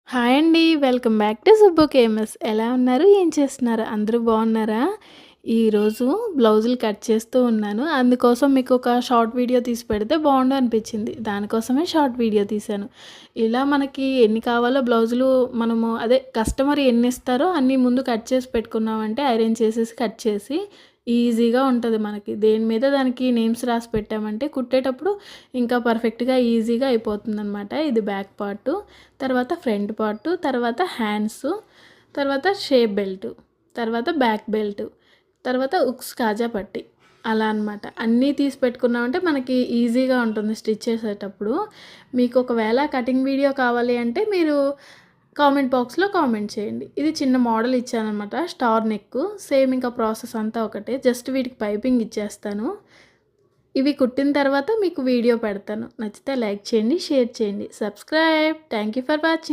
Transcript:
Hi అండి. Welcome back to Subbu KMS. ఎలా ఉన్నారు? ఏం చేస్తున్నారు? అందరూ బాగున్నారా? ఈరోజు బ్లౌజులు కట్ చేస్తూ ఉన్నాను. అందుకోసం మీకు ఒక షార్ట్ వీడియో తీసి పెడితే బాగుండు అనిపించింది. దానికోసమే షార్ట్ వీడియో తీశాను. ఇలా మనకి ఎన్ని కావాలో బ్లౌజులు మనము కస్టమర్ ఎన్ని ఇస్తారో అన్నీ ముందు కట్ చేసి పెట్టుకున్నామంటే ఐరన్ చేసేసి కట్ చేసి ఈజీగా ఉంటది మనకి. దేని మీద దానికి నేమ్స్ రాసి పెట్టామంటే కుట్టేటప్పుడు ఇంకా పర్ఫెక్ట్‌గా ఈజీగా అయిపోతుందనమాట. ఇది బ్యాక్ పార్టు, తర్వాత ఫ్రంట్ పార్టు, తర్వాత హ్యాండ్సు, తర్వాత షేప్ బెల్టు, తర్వాత బ్యాక్ బెల్టు, తర్వాత ఉక్స్ కాజా పట్టి. అలా అనమాట. అన్నీ తీసి పెట్టుకున్నామంటే మనకి ఈజీగా ఉంటుంది స్టిచ్ చేసేటప్పుడు. మీకు ఒకవేళ కటింగ్ వీడియో కావాలి అంటే మీరు కామెంట్ బాక్స్‌లో కామెంట్ చేయండి. ఇది చిన్న మోడల్ ఇచ్చాననమాట. స్టార్ నెక్కు. సేమ్ ఇంకా ప్రాసెస్ అంతా ఒకటే. జస్ట్ వీటికి పైపింగ్ ఇచ్చేస్తాను. ఇవి కుట్టిన తర్వాత మీకు వీడియో పెడతాను. నచ్చితే లైక్ చేయండి, షేర్ చేయండి. Subscribe. Thank you for watching.